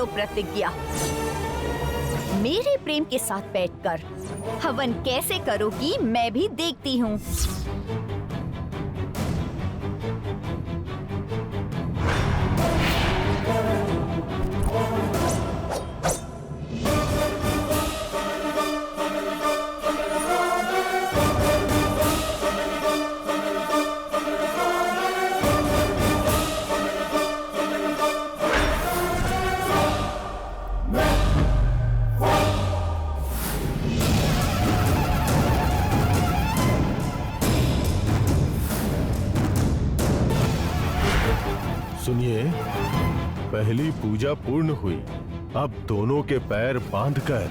लो प्रतिज्ञा। मेरे प्रेम के साथ बैठकर हवन कैसे करोगी मैं भी देखती हूँ। सुनिए, पहली पूजा पूर्ण हुई। अब दोनों के पैर बांधकर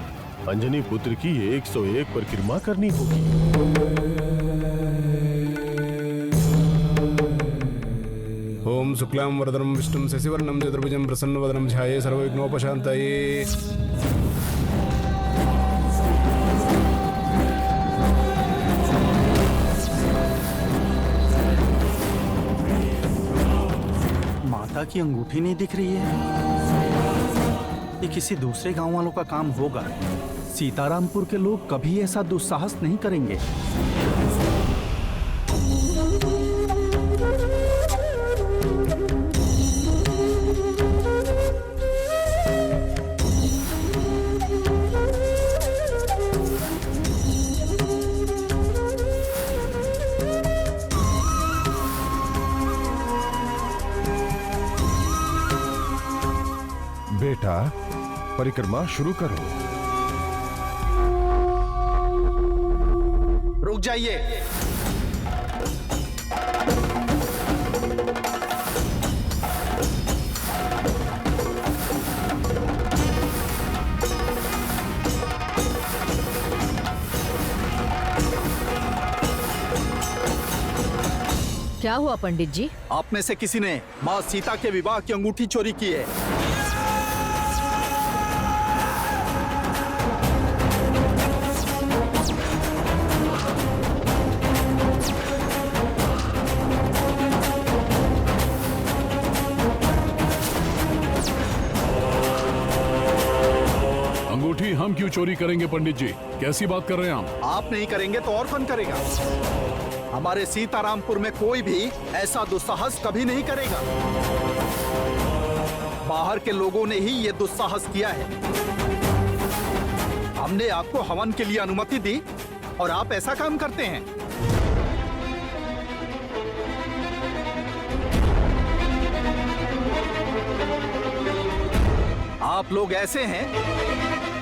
अंजनी पुत्र की 101 परिक्रमा करनी होगी। ओम शुक्लां वरदनं विष्णुं शशिवर्णं चतुर्भुजं प्रसन्नवदनं ध्यायेत् सर्वविघ्नोपशान्तये। माता की अंगूठी नहीं दिख रही है। ये किसी दूसरे गांव वालों का काम होगा। सीतारामपुर के लोग कभी ऐसा दुस्साहस नहीं करेंगे। बेटा, परिक्रमा शुरू करो। रुक जाइए। क्या हुआ पंडित जी? आप में से किसी ने माँ सीता के विवाह की अंगूठी चोरी की है। अंगूठी हम क्यों चोरी करेंगे पंडित जी? कैसी बात कर रहे हैं आप नहीं करेंगे तो और कौन करेगा? हमारे सीतारामपुर में कोई भी ऐसा दुस्साहस कभी नहीं करेगा। बाहर के लोगों ने ही ये दुस्साहस किया है। हमने आपको हवन के लिए अनुमति दी और आप ऐसा काम करते हैं। आप लोग ऐसे हैं,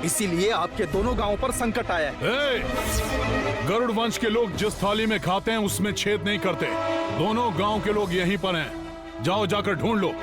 इसीलिए आपके दोनों गांवों पर संकट आया है। गरुड़ वंश के लोग जिस थाली में खाते हैं उसमें छेद नहीं करते। दोनों गांव के लोग यहीं पर हैं। जाओ, जाकर ढूंढ लो।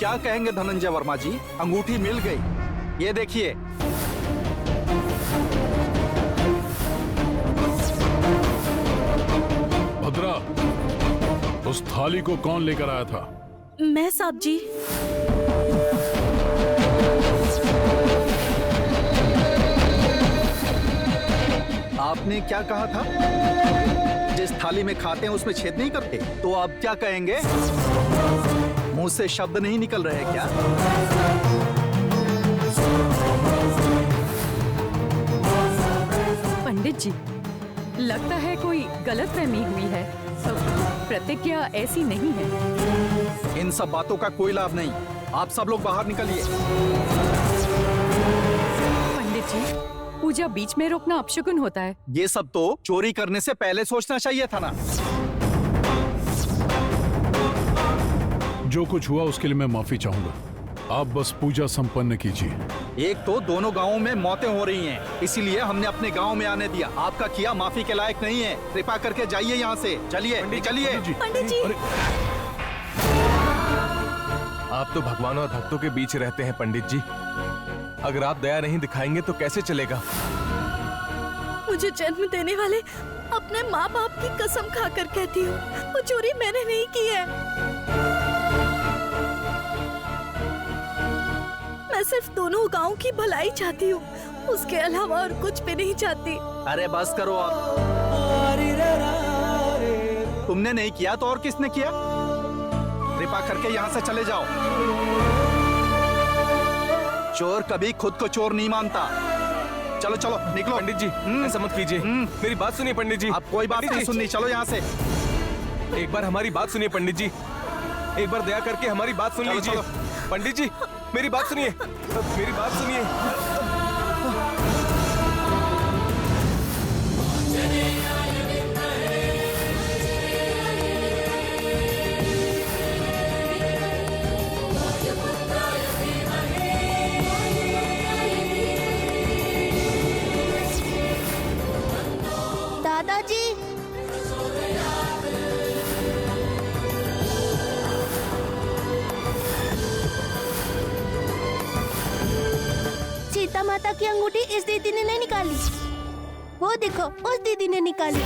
क्या कहेंगे धनंजय वर्मा जी? अंगूठी मिल गई, ये देखिए। भद्रा, उस थाली को कौन लेकर आया था? मैं साहब जी। आपने क्या कहा था? जिस थाली में खाते हैं उसमें छेद नहीं करते। तो आप क्या कहेंगे? मुंह से शब्द नहीं निकल रहे क्या? पंडित जी, लगता है कोई गलतफहमी हुई है। प्रतिज्ञा ऐसी नहीं है। इन सब बातों का कोई लाभ नहीं। आप सब लोग बाहर निकलिए। पंडित जी, पूजा बीच में रोकना अपशकुन होता है। ये सब तो चोरी करने से पहले सोचना चाहिए था ना। जो कुछ हुआ उसके लिए मैं माफी चाहूंगा। आप बस पूजा संपन्न कीजिए। एक तो दोनों गांवों में मौतें हो रही हैं, इसीलिए हमने अपने गांव में आने दिया। आपका किया माफी के लायक नहीं है। कृपा करके जाइए यहाँ से। चलिए चलिए। पंडित जी, आप तो भगवान और भक्तों के बीच रहते हैं पंडित जी। अगर आप दया नहीं दिखाएंगे तो कैसे चलेगा? मुझे जन्म देने वाले अपने माँ बाप की कसम खाकर कहती हूँ, वो चोरी मैंने नहीं की है। मैं सिर्फ दोनों गांव की भलाई चाहती हूँ, उसके अलावा और कुछ भी नहीं चाहती। अरे बस करो आप। तुमने नहीं किया तो और किसने किया? कृपा करके यहाँ से चले जाओ। चोर कभी खुद को चोर नहीं मानता। चलो चलो निकलो। पंडित जी ऐसा मत कीजिए। मेरी बात सुनिए पंडित जी। आप कोई बात नहीं सुननी, चलो यहाँ से। एक बार हमारी बात सुनिए पंडित जी। एक बार दया करके हमारी बात सुन चलो, लीजिए। चलो। पंडित जी मेरी बात सुनिए। मेरी बात सुनिए। दादाजी, सीता माता की अंगूठी इस दीदी ने नहीं निकाली। वो देखो, उस दीदी ने निकाली।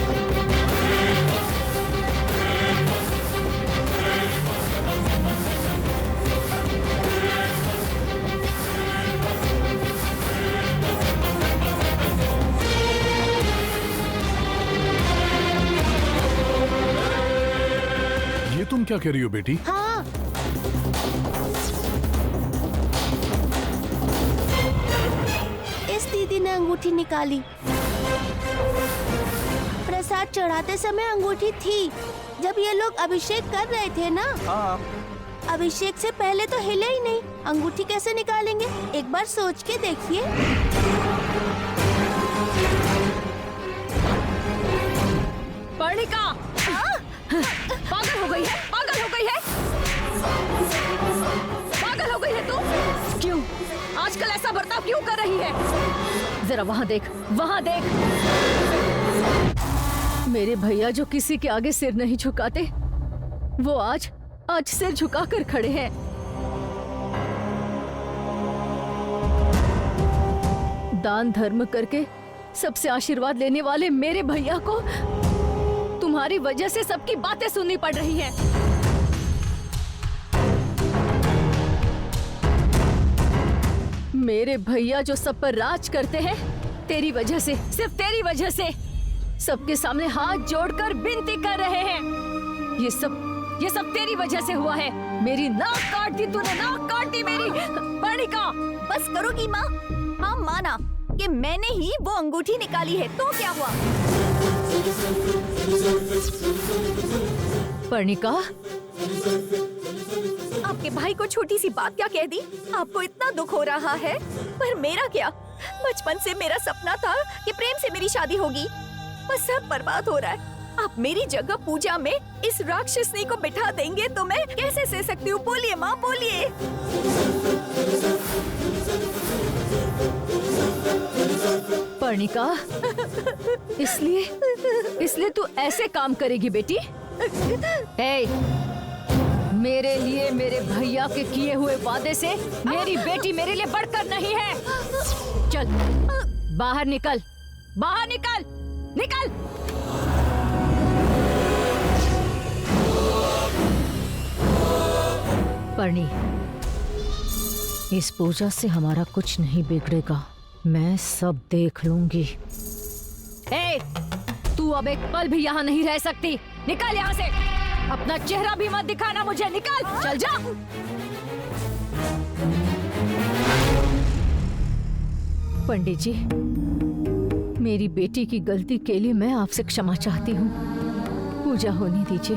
ये तुम क्या कह रही हो बेटी? हाँ, इस दीदी ने अंगूठी निकाली। प्रसाद चढ़ाते समय अंगूठी थी। जब ये लोग अभिषेक कर रहे थे ना, हाँ। अभिषेक से पहले तो हिले ही नहीं, अंगूठी कैसे निकालेंगे? एक बार सोच के देखिए। पर्णिका पागल हो गई है, पागल हो गई है, पागल हो गई है तू। क्यों आजकल ऐसा बर्ताव क्यों कर रही है? जरा वहाँ देख, वहाँ देख। मेरे भैया जो किसी के आगे सिर नहीं झुकाते, वो आज सिर झुकाकर खड़े हैं। दान धर्म करके सबसे आशीर्वाद लेने वाले मेरे भैया को तुम्हारी वजह से सबकी बातें सुननी पड़ रही हैं। मेरे भैया जो सब पर राज करते हैं, तेरी वजह से, सिर्फ तेरी वजह से सबके सामने हाथ जोड़कर विनती कर रहे हैं। ये सब तेरी वजह से हुआ है। मेरी नाक काट दी तूने, नाक काट दी मेरी। पर्णिका बस करोगी माँ? हाँ माना कि मैंने ही वो अंगूठी निकाली है, तो क्या हुआ? पर्णिका, आपके भाई को छोटी सी बात क्या कह दी? आपको इतना दुख हो रहा है, पर मेरा क्या? बचपन से मेरा सपना था कि प्रेम से मेरी शादी होगी, बस सब बर्बाद हो रहा है। आप मेरी जगह पूजा में इस राक्षसनी को बिठा देंगे तो मैं कैसे सह सकती हूँ? बोलिए माँ, बोलिए। पर्णिका, इसलिए तू ऐसे काम करेगी बेटी? ए, मेरे लिए मेरे भैया के किए हुए वादे से मेरी बेटी मेरे लिए बढ़कर नहीं है। चल बाहर निकल, बाहर निकल, निकल। पर्णी, इस पूजा से हमारा कुछ नहीं बिगड़ेगा, मैं सब देख लूंगी। ए, तू अब एक पल भी यहाँ नहीं रह सकती। निकल यहाँ से, अपना चेहरा भी मत दिखाना मुझे। निकल, चल जा। पंडित जी, मेरी बेटी की गलती के लिए मैं आपसे क्षमा चाहती हूँ। पूजा होने दीजिए।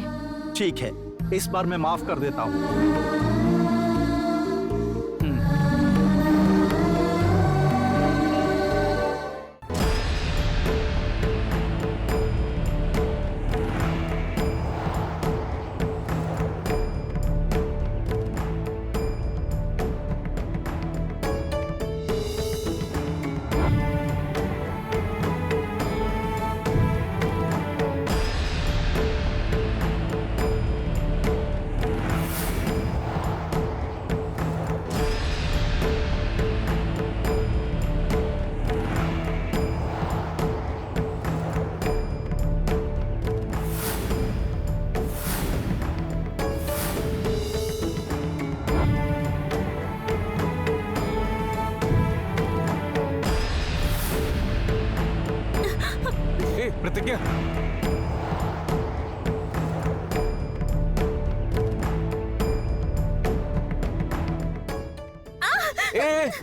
ठीक है, इस बार मैं माफ कर देता हूँ। प्रतिज्ञा,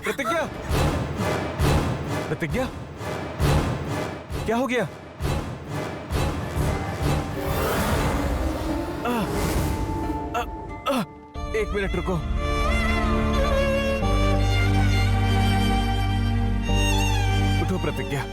प्रतिज्ञा, प्रतिज्ञा, क्या हो गया? एक मिनट रुको। उठो प्रतिज्ञा।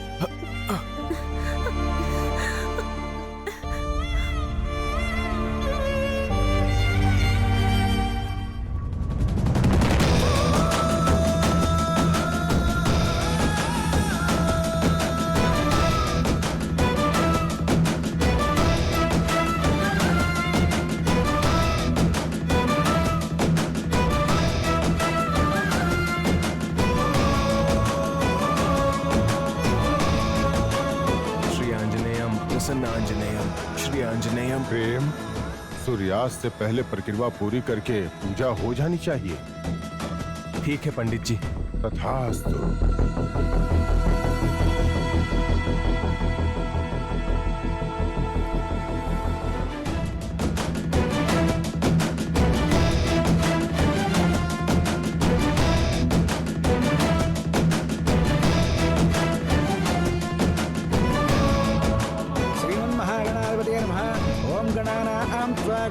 श्री आंजनेयम। प्रेम, सूर्यास्त से पहले परिक्रमा पूरी करके पूजा हो जानी चाहिए। ठीक है पंडित जी। तथास्तु।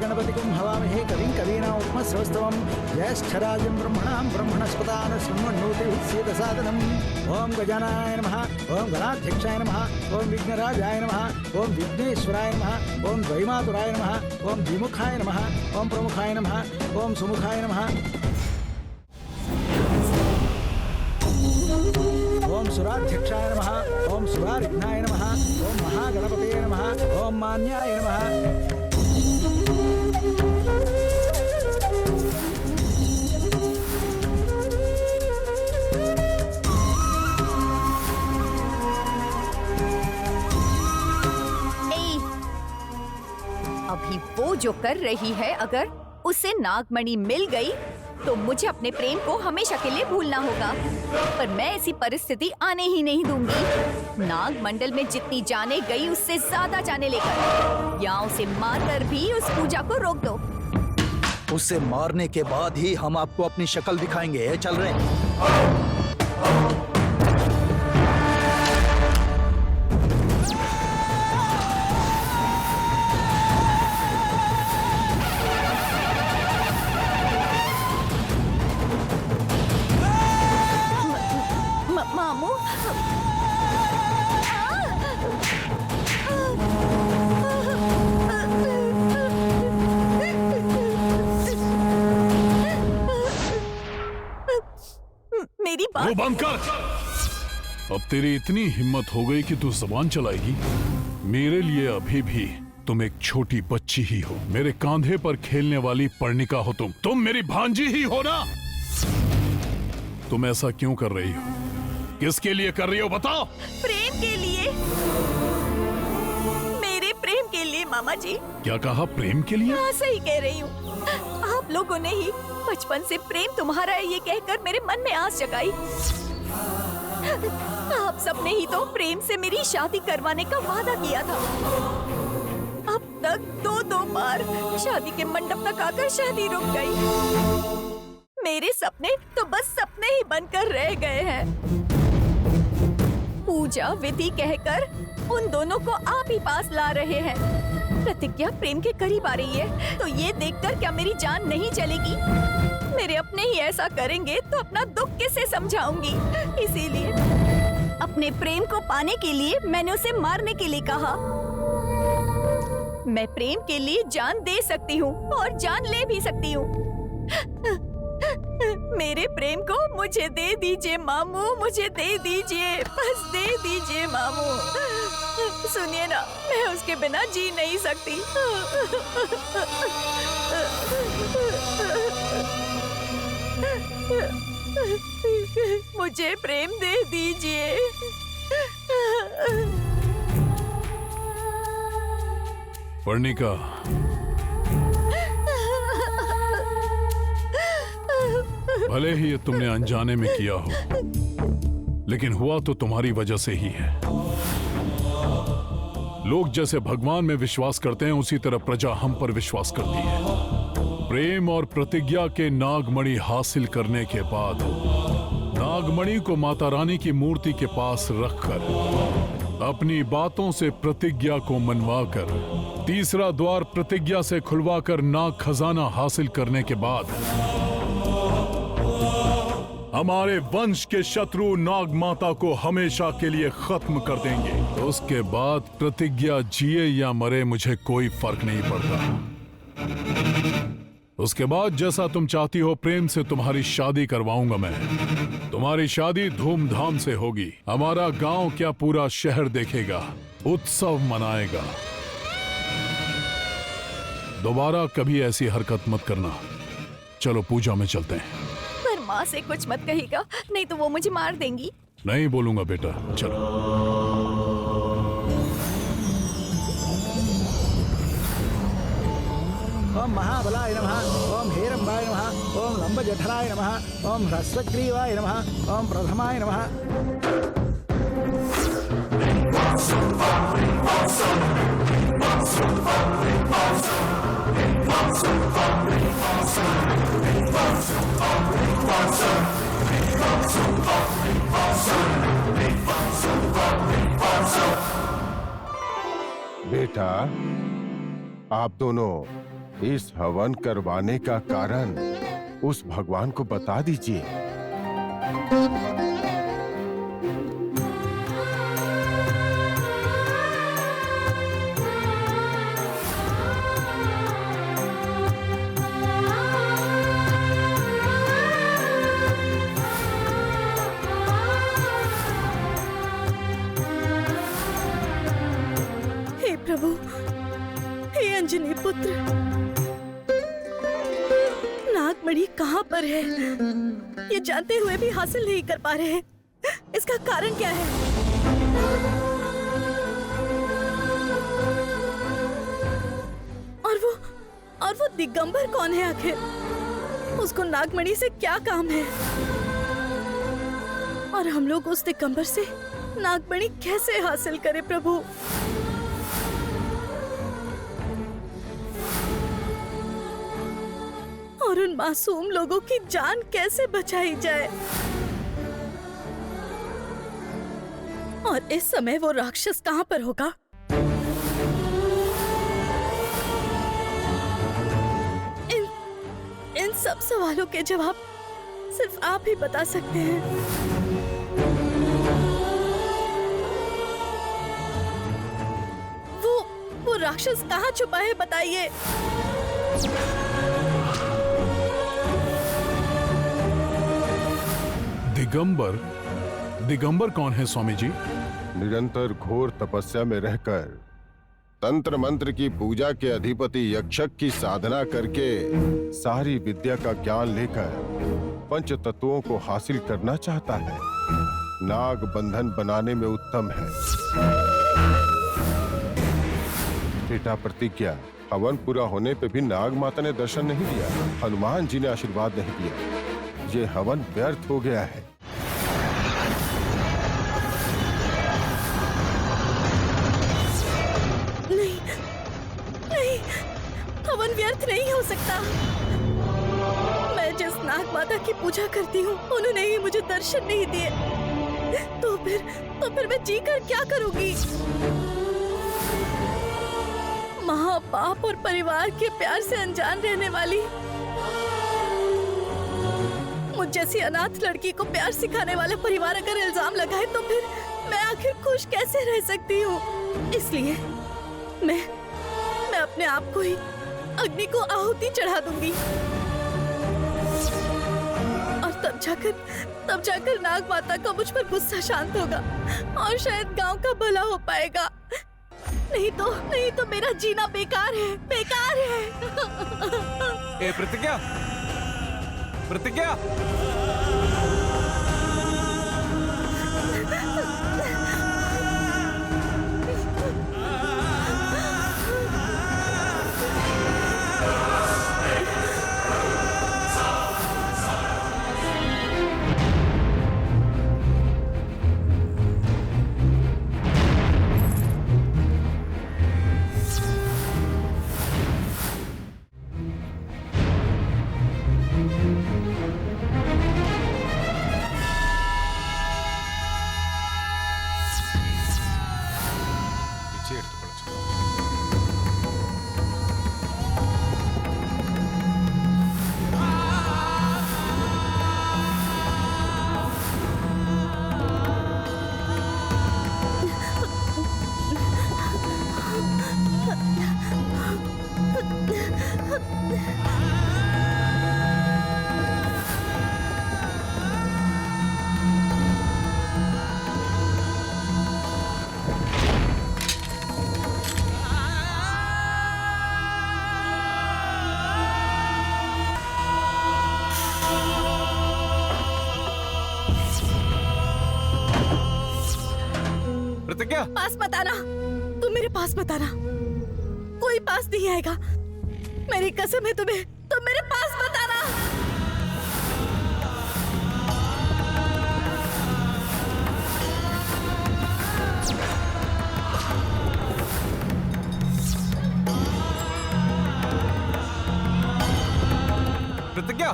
गणपतिकुं हवामहे कविं कवीनां उपमश्रवस्तवं ज्येष्ठराजं ब्रह्मणां ब्रह्मणस्पदान शृण्वन्नोतिभिस्सीदसादनम्। ओम गजाननाय नमः, ओम गणाध्यक्षाय नमः, ओम विघ्नराजाय नमः, ओम विघ्नेश्वराय नमः, ओम द्वैमातुराय नमः, ओम द्विमुखाय नमः, ओम प्रमुखाय नमः, ओम सुमुखाय नमः, ओम सुराध्यक्षाय नमः, ओम सुरारिघ्नाय नमः, ओम महागणपतये नमः, ओम मान्याय नमः। अभी वो जो कर रही है, अगर उसे नागमणि मिल गई तो मुझे अपने प्रेम को हमेशा के लिए भूलना होगा। पर मैं ऐसी परिस्थिति आने ही नहीं दूंगी। नागमंडल में जितनी जाने गई उससे ज्यादा जाने लेकर, या उसे मारकर भी उस पूजा को रोक दो। उसे मारने के बाद ही हम आपको अपनी शक्ल दिखाएंगे। चल रहे हैं। मामू, मेरी बात वो बंद कर। अब तेरी इतनी हिम्मत हो गई कि तू जुबान चलाएगी? मेरे लिए अभी भी तुम एक छोटी बच्ची ही हो। मेरे कांधे पर खेलने वाली पर्णिका हो तुम मेरी भांजी ही हो ना। तुम ऐसा क्यों कर रही हो? किसके लिए कर रही हो बताओ? प्रेम के लिए, मेरे प्रेम के लिए मामा जी। क्या कहा? प्रेम के लिए? हाँ, सही कह रही हूँ। आप लोगों ने ही बचपन से प्रेम तुम्हारा है ये कहकर मेरे मन में आस जगाई। आप सबने ही तो प्रेम से मेरी शादी करवाने का वादा किया था। अब तक दो बार शादी के मंडप तक आकर शादी रुक गई। मेरे सपने तो बस सपने ही बनकर रह गए हैं। पूजा विधि कहकर उन दोनों को आप ही पास ला रहे हैं। प्रतिज्ञा प्रेम के करीब आ रही है, तो ये देखकर क्या मेरी जान नहीं चलेगी? मेरे अपने ही ऐसा करेंगे तो अपना दुख किससे समझाऊंगी? इसीलिए अपने प्रेम को पाने के लिए मैंने उसे मारने के लिए कहा। मैं प्रेम के लिए जान दे सकती हूँ और जान ले भी सकती हूँ। मेरे प्रेम को मुझे दे दीजिए मामू, मुझे दे दीजिए, बस दे दीजिए मामू। सुनिए ना, मैं उसके बिना जी नहीं सकती। मुझे प्रेम दे दीजिए। पर्णिका, भले ही ये तुमने अनजाने में किया हो, लेकिन हुआ तो तुम्हारी वजह से ही है। लोग जैसे भगवान में विश्वास करते हैं उसी तरह प्रजा हम पर विश्वास करती है। प्रेम और प्रतिज्ञा के नागमणि हासिल करने के बाद नागमणि को माता रानी की मूर्ति के पास रखकर अपनी बातों से प्रतिज्ञा को मनवाकर तीसरा द्वार प्रतिज्ञा से खुलवाकर नाग खजाना हासिल करने के बाद हमारे वंश के शत्रु नाग माता को हमेशा के लिए खत्म कर देंगे। उसके बाद प्रतिज्ञा जिए या मरे मुझे कोई फर्क नहीं पड़ता। उसके बाद जैसा तुम चाहती हो प्रेम से तुम्हारी शादी करवाऊंगा मैं। तुम्हारी शादी धूमधाम से होगी। हमारा गांव क्या पूरा शहर देखेगा, उत्सव मनाएगा। दोबारा कभी ऐसी हरकत मत करना। चलो पूजा में चलते हैं। पर माँ से कुछ मत कहिएगा, नहीं तो वो मुझे मार देंगी। नहीं बोलूंगा बेटा, चलो। ओम महाबलाय नमः, ओम हेरंबाय नमः, ओम लंबजठराय नमः, ओम ह्रस्वग्रीवाय नमः, ओम प्रथमाय नमः। बेटा, आप दोनों इस हवन करवाने का कारण उस भगवान को बता दीजिए। हे प्रभु, हे अंजनी पुत्र, नागमणि कहाँ पर है? ये जानते हुए भी हासिल नहीं कर पा रहे हैं। इसका कारण क्या है? और वो दिगंबर कौन है आखिर? उसको नागमणि से क्या काम है? और हम लोग उस दिगंबर से नागमणि कैसे हासिल करें प्रभु? और उन मासूम लोगों की जान कैसे बचाई जाए? और इस समय वो राक्षस कहाँ पर होगा? इन सब सवालों के जवाब सिर्फ आप ही बता सकते हैं। वो राक्षस कहाँ छुपा है, बताइए। दिगंबर कौन है स्वामी जी? निरंतर घोर तपस्या में रहकर तंत्र मंत्र की पूजा के अधिपति यक्षक की साधना करके सारी विद्या का ज्ञान लेकर पंच तत्वों को हासिल करना चाहता है। नाग बंधन बनाने में उत्तम है। बेटा प्रतिज्ञा, हवन पूरा होने पे भी नाग माता ने दर्शन नहीं दिया, हनुमान जी ने आशीर्वाद नहीं दिया। ये हवन व्यर्थ हो गया है। नहीं, हवन व्यर्थ नहीं हो सकता। मैं जिस नाग माता की पूजा करती हूँ उन्होंने ही मुझे दर्शन नहीं दिए, तो फिर मैं जीकर क्या करूँगी? माँ बाप और परिवार के प्यार से अनजान रहने वाली मुझ जैसी अनाथ लड़की को प्यार सिखाने वाला परिवार अगर इल्जाम लगाए तो फिर मैं आखिर खुश कैसे रह सकती हूँ? इसलिए मैं अपने आप को ही अग्नि को आहुति चढ़ा दूंगी और तब जाकर नाग माता का मुझ पर गुस्सा शांत होगा और शायद गांव का भला हो पाएगा। नहीं तो मेरा जीना बेकार है। ए प्रतिज्ञा, प्रतिज्ञा, प्रतिज्ञा। पास मत आना, तुम मेरे पास मत आना, कोई पास नहीं आएगा, मेरी कसम है तुम्हें, तुम मेरे पास मत आना। प्रतिज्ञा,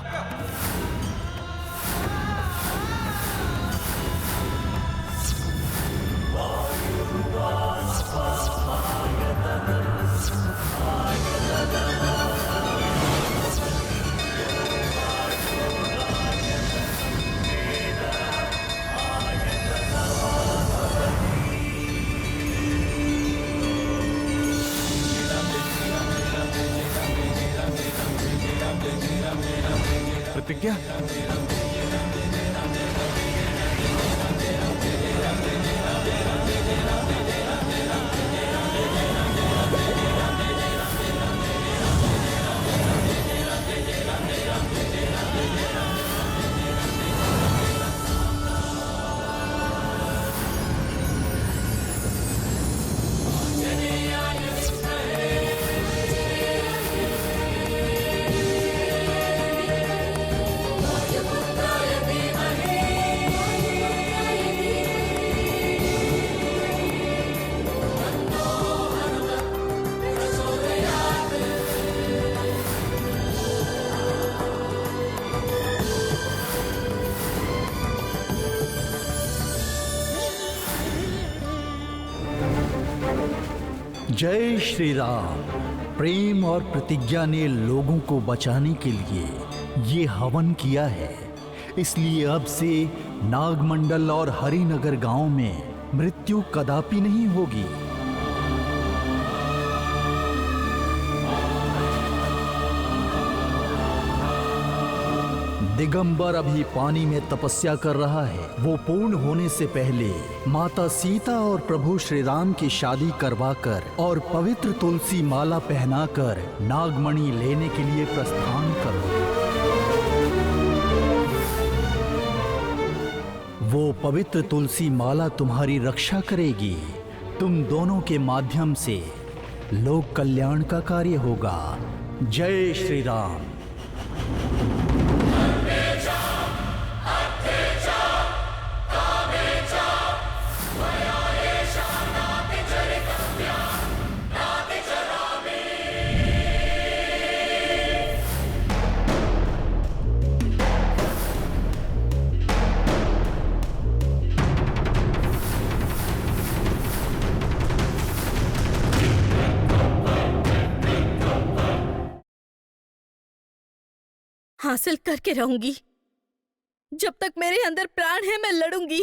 प्रतिज्ञा, जय श्री राम। प्रेम और प्रतिज्ञा ने लोगों को बचाने के लिए ये हवन किया है, इसलिए अब से नागमंडल और हरिनगर गांव में मृत्यु कदापि नहीं होगी। दिगंबर अभी पानी में तपस्या कर रहा है, वो पूर्ण होने से पहले माता सीता और प्रभु श्री राम की शादी करवाकर और पवित्र तुलसी माला पहनाकर नागमणि लेने के लिए प्रस्थान करो। वो पवित्र तुलसी माला तुम्हारी रक्षा करेगी, तुम दोनों के माध्यम से लोक कल्याण का कार्य होगा। जय श्री राम। हासिल करके रहूंगी, जब तक मेरे अंदर प्राण है मैं लड़ूंगी,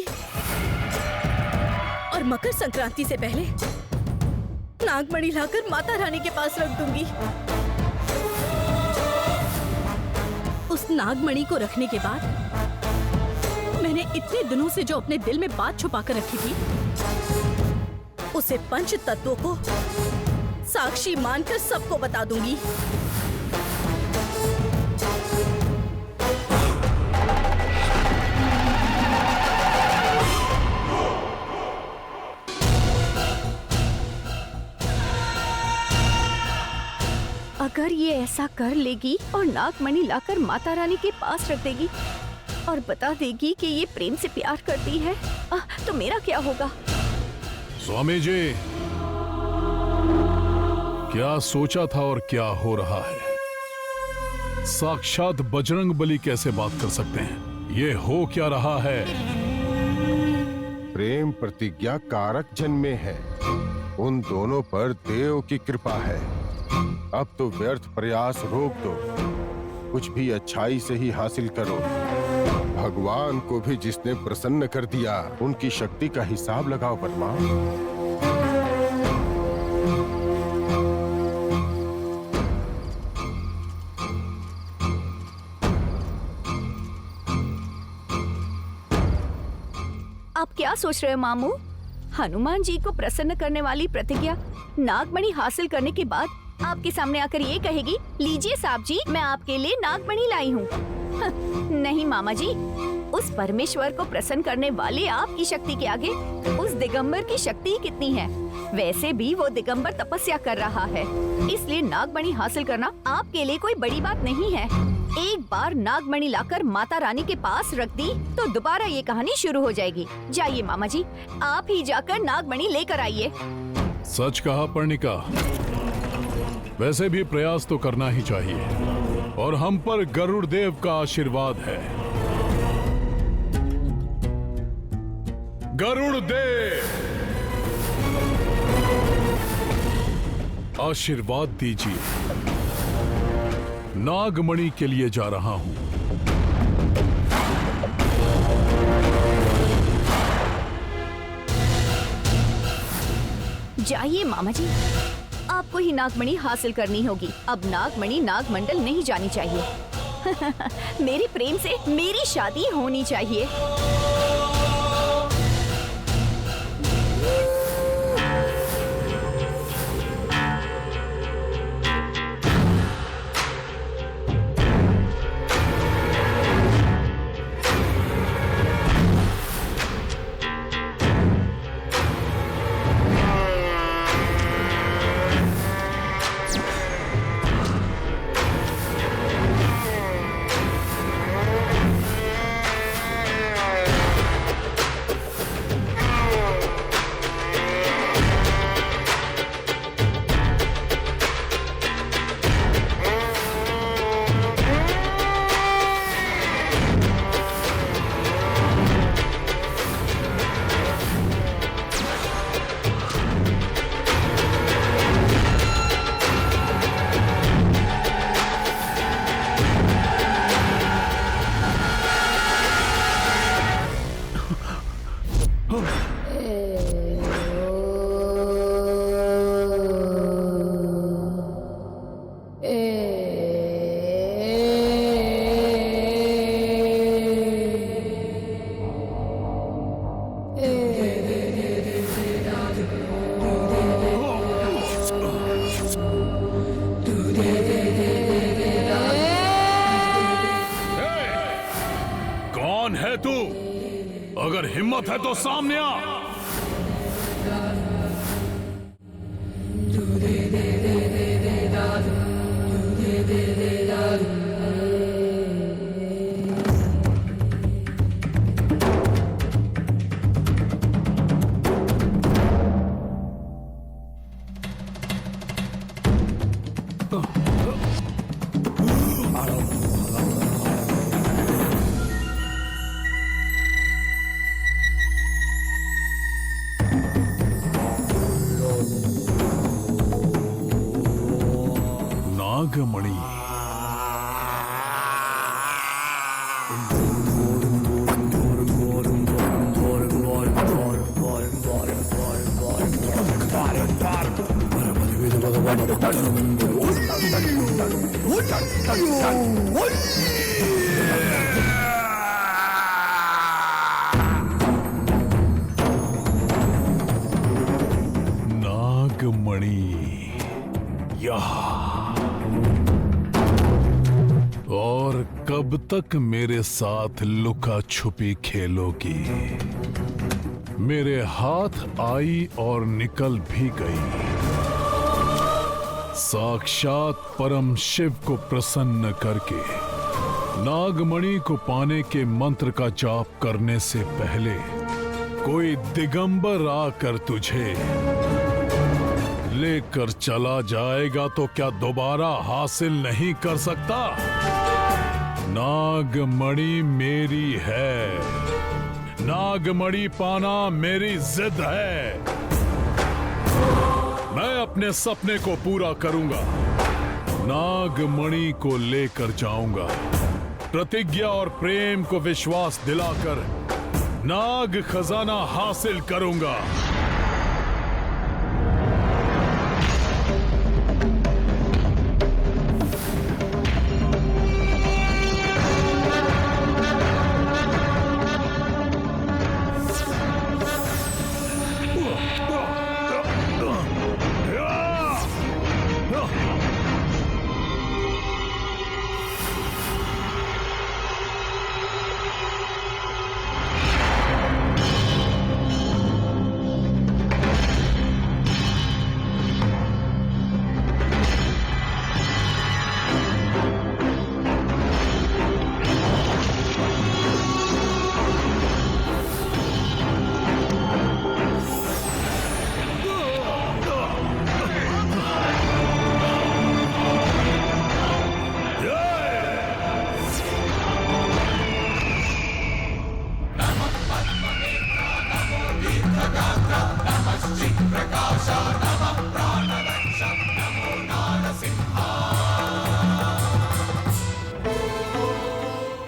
और मकर संक्रांति से पहले नागमणि लाकर माता रानी के पास रख दूंगी। उस नागमणि को रखने के बाद मैंने इतने दिनों से जो अपने दिल में बात छुपा कर रखी थी, उसे पंच तत्वों को साक्षी मानकर सबको बता दूंगी। अगर ये ऐसा कर लेगी और नागमणि लाकर माता रानी के पास रख देगी और बता देगी कि ये प्रेम से प्यार करती है, तो मेरा क्या होगा? स्वामी जी, क्या सोचा था और क्या हो रहा है? साक्षात बजरंग बली कैसे बात कर सकते हैं? ये हो क्या रहा है? प्रेम प्रतिज्ञा कारक जन्मे है, उन दोनों पर देव की कृपा है। अब तो व्यर्थ प्रयास रोक दो, कुछ भी अच्छाई से ही हासिल करो। भगवान को भी जिसने प्रसन्न कर दिया, उनकी शक्ति का हिसाब लगाओ पद्मा। आप क्या सोच रहे हो मामू? हनुमान जी को प्रसन्न करने वाली प्रतिज्ञा नागमणि हासिल करने के बाद आपके सामने आकर ये कहेगी, लीजिए साहब जी, मैं आपके लिए नागमणि लाई हूँ। नहीं मामा जी, उस परमेश्वर को प्रसन्न करने वाले आपकी शक्ति के आगे उस दिगंबर की शक्ति कितनी है। वैसे भी वो दिगंबर तपस्या कर रहा है, इसलिए नागमणि हासिल करना आपके लिए कोई बड़ी बात नहीं है। एक बार नागमणि लाकर माता रानी के पास रख दी तो दोबारा ये कहानी शुरू हो जाएगी। जाइए मामा जी, आप ही जाकर नागमणि लेकर आइए। सच कहा पर्णिका, वैसे भी प्रयास तो करना ही चाहिए और हम पर गरुड़ देव का आशीर्वाद है। गरुड़ देव आशीर्वाद दीजिए, नागमणि के लिए जा रहा हूं। जाइए मामा जी, आपको ही नागमणि हासिल करनी होगी। अब नागमणि नागमंडल नहीं जानी चाहिए। मेरे प्रेम से मेरी शादी होनी चाहिए। कौन है तू? अगर हिम्मत है तो सामने आ। नागमणि नागमणि यहाँ। और कब तक मेरे साथ लुका छुपी खेलोगी? मेरे हाथ आई और निकल भी गई। साक्षात परम शिव को प्रसन्न करके नागमणि को पाने के मंत्र का जाप करने से पहले कोई दिगंबर आकर तुझे लेकर चला जाएगा तो क्या दोबारा हासिल नहीं कर सकता? नागमणि मेरी है, नागमणि पाना मेरी जिद है। मैं अपने सपने को पूरा करूंगा, नागमणि को लेकर जाऊंगा। प्रतिज्ञा और प्रेम को विश्वास दिलाकर नाग खजाना हासिल करूंगा।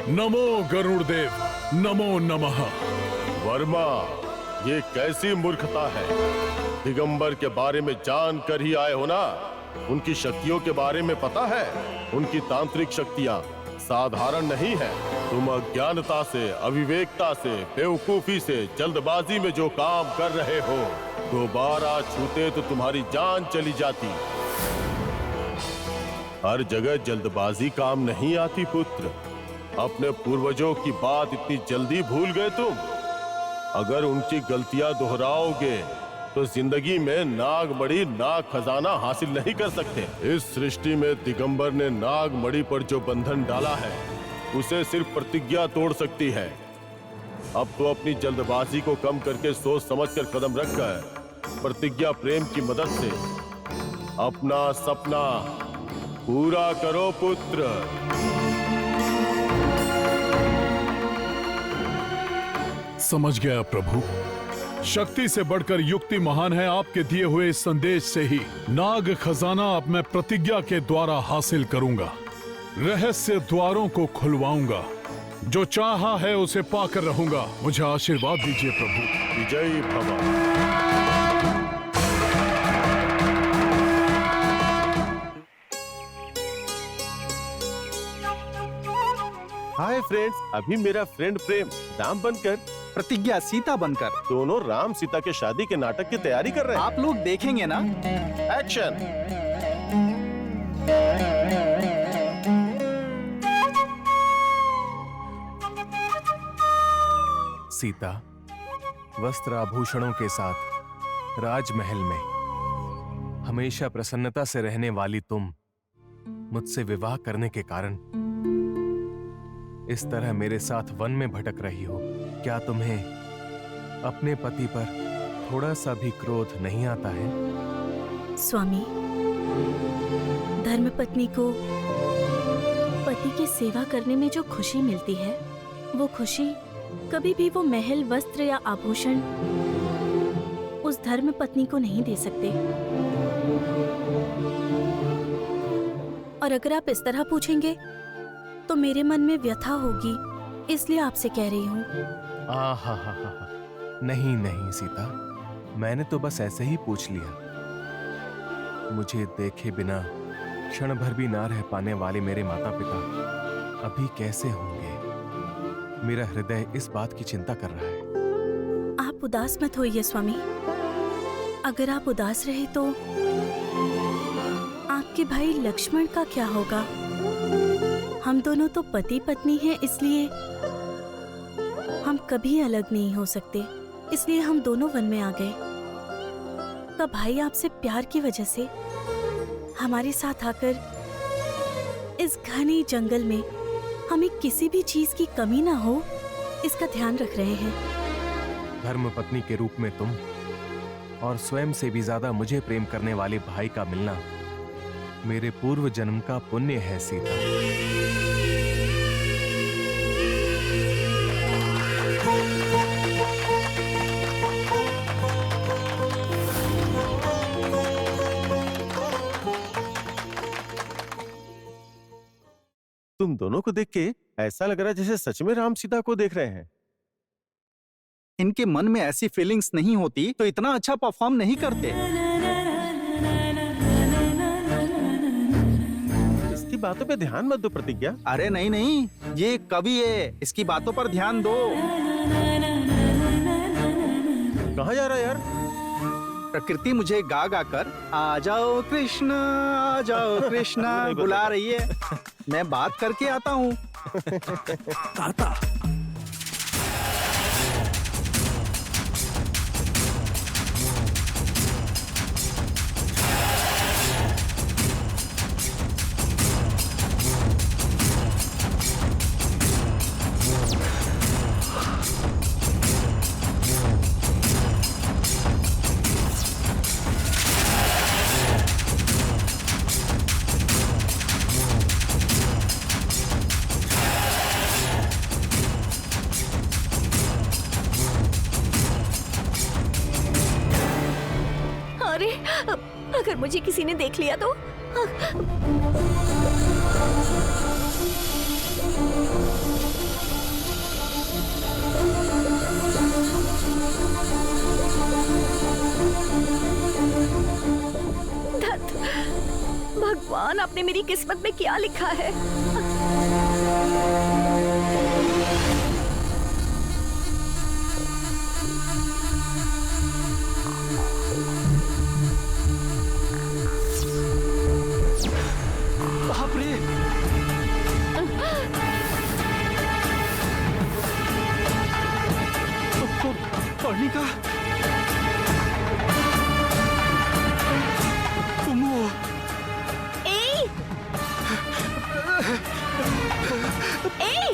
नमो गरुड़देव, नमो नमः। वर्मा, ये कैसी मूर्खता है? दिगंबर के बारे में जानकर ही आए हो ना? उनकी शक्तियों के बारे में पता है? उनकी तांत्रिक शक्तियां साधारण नहीं है। तुम अज्ञानता से, अविवेकता से, बेवकूफी से, जल्दबाजी में जो काम कर रहे हो, दोबारा छूते तो तुम्हारी जान चली जाती। हर जगह जल्दबाजी काम नहीं आती पुत्र। अपने पूर्वजों की बात इतनी जल्दी भूल गए तुम? अगर उनकी गलतियां दोहराओगे तो जिंदगी में नागमणि, नाग खजाना हासिल नहीं कर सकते। इस सृष्टि में दिगंबर ने नागमणि पर जो बंधन डाला है, उसे सिर्फ प्रतिज्ञा तोड़ सकती है। अब तो अपनी जल्दबाजी को कम करके सोच समझकर कदम रखकर प्रतिज्ञा प्रेम की मदद से अपना सपना पूरा करो पुत्र। समझ गया प्रभु। शक्ति से बढ़कर युक्ति महान है। आपके दिए हुए इस संदेश से ही नाग खजाना अब मैं प्रतिज्ञा के द्वारा हासिल करूंगा। रहस्य द्वारों को खुलवाऊंगा। जो चाहा है उसे पाकर रहूंगा। मुझे आशीर्वाद दीजिए प्रभु। विजयी भव। हाय फ्रेंड्स, अभी मेरा फ्रेंड प्रेम राम बनकर, प्रतिज्ञा सीता बनकर दोनों राम सीता के शादी के नाटक की तैयारी कर रहे हैं। आप लोग देखेंगे ना? एक्शन। सीता वस्त्र आभूषणों के साथ राजमहल में हमेशा प्रसन्नता से रहने वाली तुम मुझसे विवाह करने के कारण इस तरह मेरे साथ वन में भटक रही हो। क्या तुम्हें अपने पति पर थोड़ा सा भी क्रोध नहीं आता है? स्वामी, धर्मपत्नी को पति की सेवा करने में जो खुशी मिलती है, वो खुशी कभी भी वो महल, वस्त्र या आभूषण उस धर्मपत्नी को नहीं दे सकते। और अगर आप इस तरह पूछेंगे तो मेरे मन में व्यथा होगी, इसलिए आपसे कह रही हूँ। नहीं नहीं सीता, मैंने तो बस ऐसे ही पूछ लिया। मुझे देखे बिना क्षण भर भी ना रह पाने वाले मेरे माता पिता अभी कैसे होंगे? मेरा हृदय इस बात की चिंता कर रहा है। आप उदास मत होइए स्वामी। अगर आप उदास रहे तो आपके भाई लक्ष्मण का क्या होगा? हम दोनों तो पति पत्नी हैं, इसलिए हम कभी अलग नहीं हो सकते। इसलिए हम दोनों वन में आ गए। तब भाई आपसे प्यार की वजह से हमारे साथ आकर इस घने जंगल में हमें किसी भी चीज की कमी ना हो, इसका ध्यान रख रहे हैं। धर्मपत्नी के रूप में तुम और स्वयं से भी ज्यादा मुझे प्रेम करने वाले भाई का मिलना मेरे पूर्व जन्म का पुण्य है सीता। तुम दोनों को देख के ऐसा लग रहा है जैसे सच में राम सीता को देख रहे हैं। इनके मन में ऐसी फीलिंग्स नहीं होती तो इतना अच्छा परफॉर्म नहीं करते। इसकी बातों पे ध्यान मत दो प्रतिज्ञा। अरे नहीं नहीं, ये कवि है, इसकी बातों पर ध्यान दो। कहाँ जा रहा है यार? प्रकृति मुझे गा गा कर आ जाओ कृष्णा बुला रही है। मैं बात करके आता हूँ। अरे, अगर मुझे किसी ने देख लिया तो? आपने मेरी किस्मत में क्या लिखा है? बाप रे! पर्णिका, तुम हो? ए! ए!